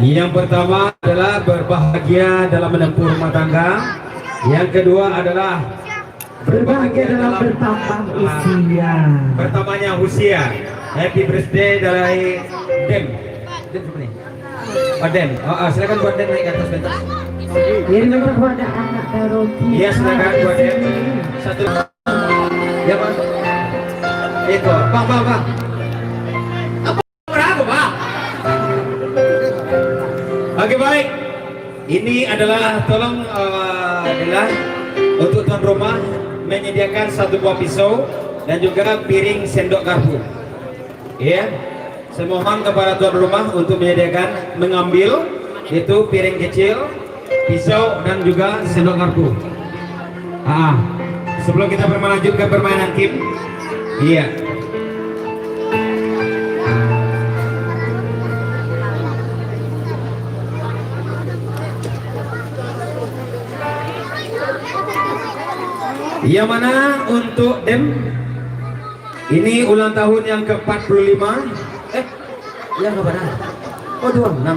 Yang pertama adalah berbahagia dalam menempuh rumah tangga. Yang kedua adalah Berbahagia dalam bertambah usia. pertamanya usia. Happy birthday dari Dem. Dem siapa nih? Oh Dem. Silakan buat Dem naik ke atas pentas. Ini kepada anak Daroki. Iya silakan buat Dem. Satu. Ya Pak. Itu. Pak. Berapa Pak? Oke baik. Ini adalah tolong adalah untuk tuan rumah menyediakan satu buah pisau dan juga piring sendok garpu. Ya, saya mohon kepada tuan rumah untuk menyediakan mengambil itu piring kecil, pisau dan juga sendok garpu. Sebelum kita berlanjut ke permainan Kim, iya. Yang mana untuk Dem ini ulang tahun yang ke-45 yang keberapa? Oh 26